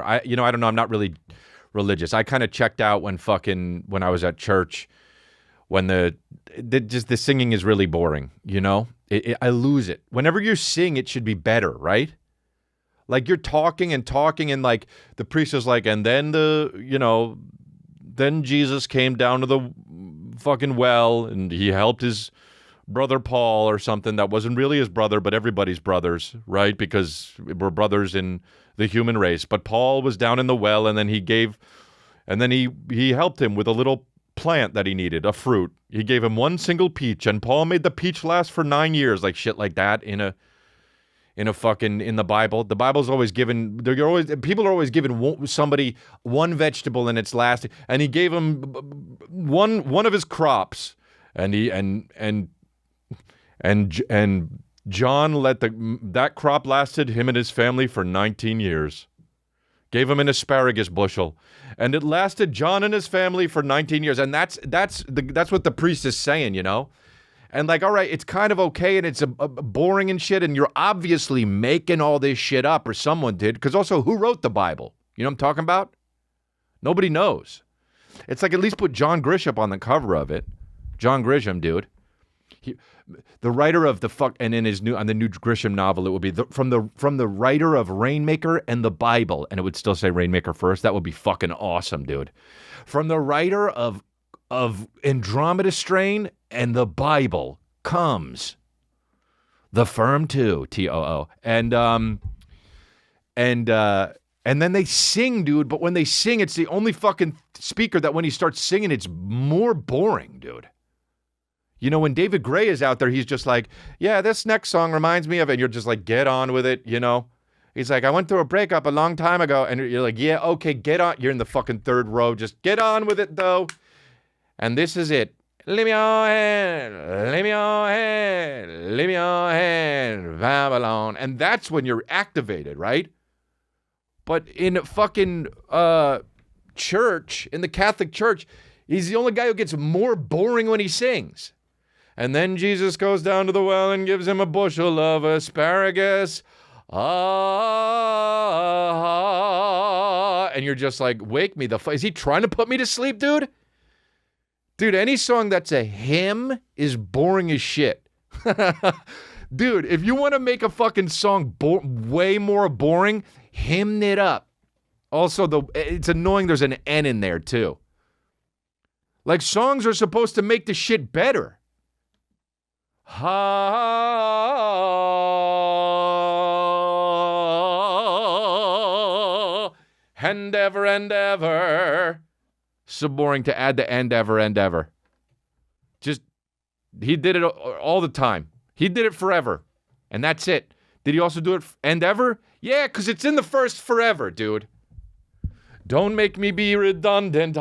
I don't know. I'm not really religious. I kind of checked out when I was at church, when the singing is really boring, I lose it. Whenever you sing, it should be better, right? Like, you're talking and like the priest is like, and then then Jesus came down to the fucking well and he helped his brother Paul or something that wasn't really his brother, but everybody's brothers, right? Because we're brothers in the human race. But Paul was down in the well, and then he helped him with a little plant that he needed, a fruit. He gave him one single peach, and Paul made the peach last for 9 years, like shit like that in the Bible. The Bible's always given, people are always giving somebody one vegetable and it's lasting, and he gave him one of his crops, and John let that crop lasted him and his family for 19 years. Gave him an asparagus bushel, and it lasted John and his family for 19 years. And that's what the priest is saying, And like, all right, it's kind of okay, and it's a boring and shit, and you're obviously making all this shit up, or someone did, because also, who wrote the Bible? You know what I'm talking about? Nobody knows. It's like, at least put John Grisham on the cover of it. John Grisham, dude. The writer of and in on the new Grisham novel, it would be from the writer of Rainmaker and the Bible, and it would still say Rainmaker first. That would be fucking awesome, dude. From the writer of Andromeda Strain and the Bible comes The Firm Two, TOO, and then they sing, dude. But when they sing, it's the only fucking speaker that when he starts singing, it's more boring, dude. When David Gray is out there, he's just like, yeah, this next song reminds me of it. And you're just like, get on with it, He's like, I went through a breakup a long time ago. And you're like, yeah, okay, get on. You're in the fucking third row. Just get on with it, though. And this is it. Leave me your hand, leave me your hand, leave me your hand, Babylon. And that's when you're activated, right? But in fucking church, in the Catholic Church, he's the only guy who gets more boring when he sings. And then Jesus goes down to the well and gives him a bushel of asparagus. And you're just like, wake me the fuck. Is he trying to put me to sleep, dude? Dude, any song that's a hymn is boring as shit. Dude, if you want to make a fucking song way more boring, hymn it up. Also, it's annoying there's an N in there, too. Like, songs are supposed to make the shit better. And ever and ever. So boring to add the and ever and ever. Just, he did it all the time. He did it forever. And that's it. Did he also do it and ever? Yeah, because it's in the first forever, dude. Don't make me be redundant.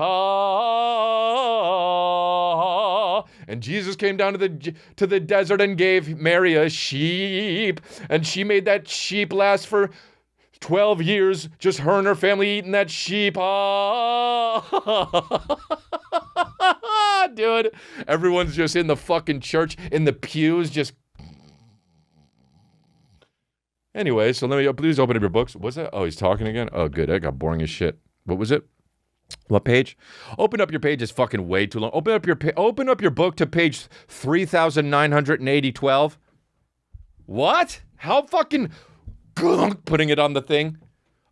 And Jesus came down to the desert and gave Mary a sheep. And she made that sheep last for 12 years. Just her and her family eating that sheep. Dude. Everyone's just in the fucking church, in the pews, just... Anyway, so please open up your books. What's that? Oh, he's talking again? Oh, good. That got boring as shit. What was it? What page? Open up your page. It's fucking way too long. Open up your book to page 3,980-12. What? How fucking putting it on the thing?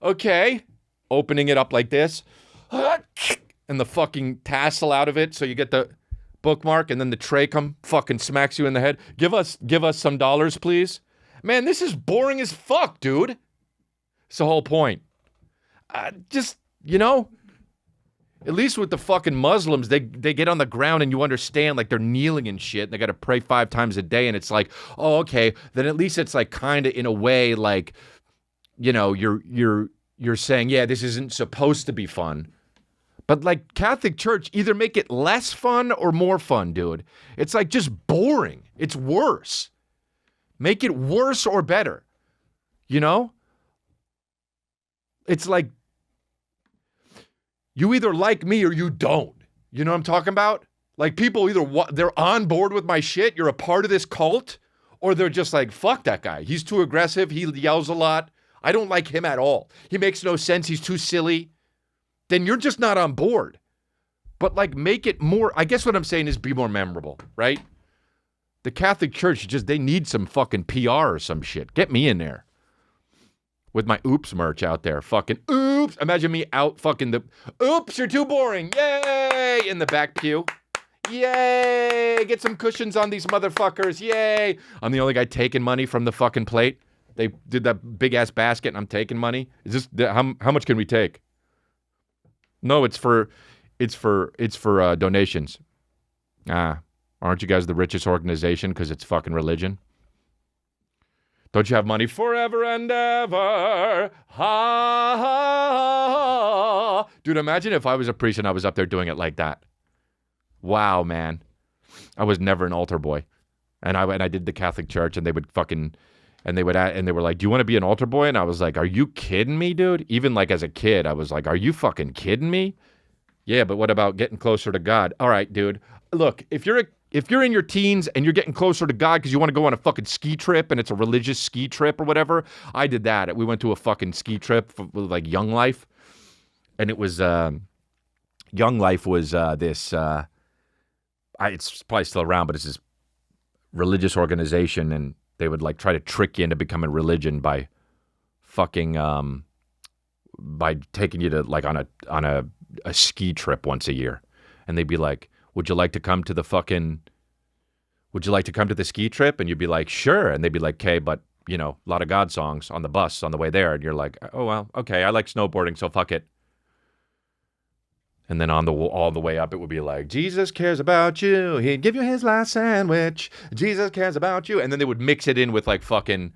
Okay. Opening it up like this. And the fucking tassel out of it so you get the bookmark, and then the tray fucking smacks you in the head. Give us some dollars, please. Man, this is boring as fuck, dude. It's the whole point. Just, at least with the fucking Muslims, they get on the ground and you understand, like, they're kneeling and shit, and they got to pray 5 times a day, and it's like, oh, okay, then at least it's like kind of in a way like, you're saying, yeah, this isn't supposed to be fun. But like Catholic Church, either make it less fun or more fun, dude. It's like just boring. It's worse. Make it worse or better. It's like, you either like me or you don't. You know what I'm talking about? Like, people either they're on board with my shit, you're a part of this cult, or they're just like, fuck that guy. He's too aggressive. He yells a lot. I don't like him at all. He makes no sense. He's too silly. Then you're just not on board. But like make it more, I guess what I'm saying is be more memorable, right? The Catholic Church, they need some fucking PR or some shit. Get me in there. With my Oops merch out there. Fucking Oops. Imagine me out fucking the, Oops, you're too boring. Yay! In the back pew. Yay! Get some cushions on these motherfuckers. Yay! I'm the only guy taking money from the fucking plate. They did that big ass basket and I'm taking money. Is this, how much can we take? No, it's for donations. Aren't you guys the richest organization because it's fucking religion? Don't you have money forever and ever? Ha, ha, ha. Dude, imagine if I was a priest and I was up there doing it like that. Wow, man. I was never an altar boy. And I did the Catholic Church and they would fucking, and they were like, do you want to be an altar boy? And I was like, are you kidding me, dude? Even like as a kid, I was like, are you fucking kidding me? Yeah, but what about getting closer to God? All right, dude. Look, if you're in your teens and you're getting closer to God because you want to go on a fucking ski trip and it's a religious ski trip or whatever, I did that. We went to a fucking ski trip with like Young Life. And it was, Young Life was this, it's probably still around, but it's this religious organization and they would like try to trick you into becoming religion by fucking, by taking you to like on a ski trip once a year. And they'd be like, would you like to come to the ski trip? And you'd be like, sure. And they'd be like, okay, but you know, a lot of God songs on the bus on the way there. And you're like, oh, well, okay. I like snowboarding, so fuck it. And then all the way up, it would be like, Jesus cares about you. He'd give you his last sandwich. Jesus cares about you. And then they would mix it in with like fucking,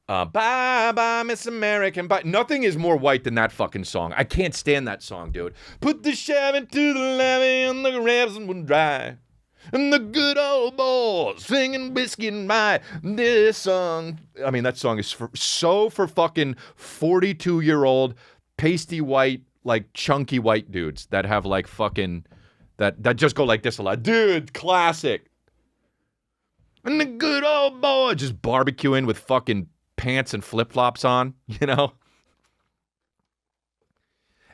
bye bye Miss American bye. Nothing is more white than that fucking song. I can't stand that song, dude. Put the Chevy to the levee and the raps will dry. And the good old boys singing whiskey and rye. This song, I mean, that song is for fucking 42-year-old pasty white, like chunky white dudes that have like fucking, that just go like this a lot. Dude, classic. And the good old boy just barbecuing with fucking pants and flip-flops on, you know?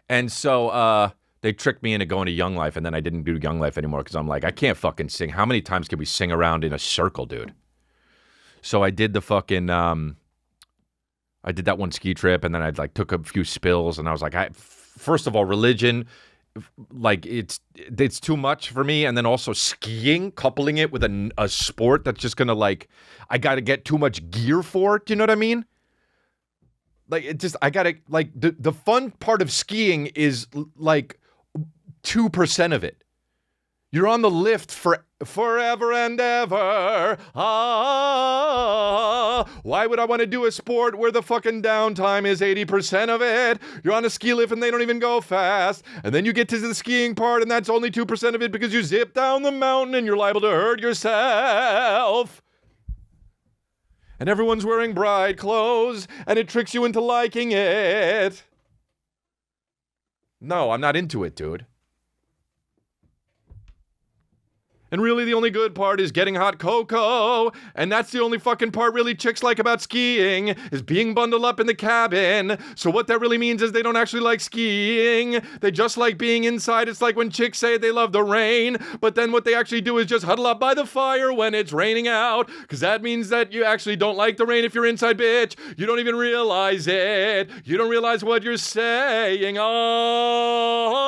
And so they tricked me into going to Young Life, and then I didn't do Young Life anymore because I'm like, I can't fucking sing. How many times can we sing around in a circle, dude? So I did the fucking, I did that one ski trip, and then I like took a few spills, and I was like, first of all, religion, like it's too much for me. And then also skiing, coupling it with a sport that's just gonna like, I gotta get too much gear for it. Do you know what I mean? Like it just, I gotta like the fun part of skiing is like 2% of it. You're on the lift for forever and ever. Why would I want to do a sport where the fucking downtime is 80% of it? You're on a ski lift and they don't even go fast. And then you get to the skiing part and that's only 2% of it because you zip down the mountain and you're liable to hurt yourself. And everyone's wearing bride clothes and it tricks you into liking it. No, I'm not into it, dude. And really the only good part is getting hot cocoa. And that's the only fucking part really chicks like about skiing is being bundled up in the cabin. So what that really means is they don't actually like skiing. They just like being inside. It's like when chicks say they love the rain, but then what they actually do is just huddle up by the fire when it's raining out. Because that means that you actually don't like the rain if you're inside, bitch. You don't even realize it. You don't realize what you're saying. Oh.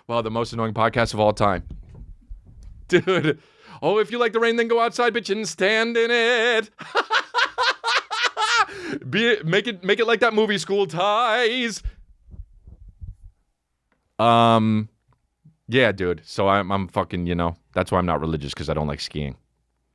Wow, the most annoying podcast of all time. Dude. Oh, if you like the rain, then go outside, bitch, and stand in it. Make it like that movie, School Ties. Yeah, dude. So I'm fucking, you know, that's why I'm not religious, because I don't like skiing.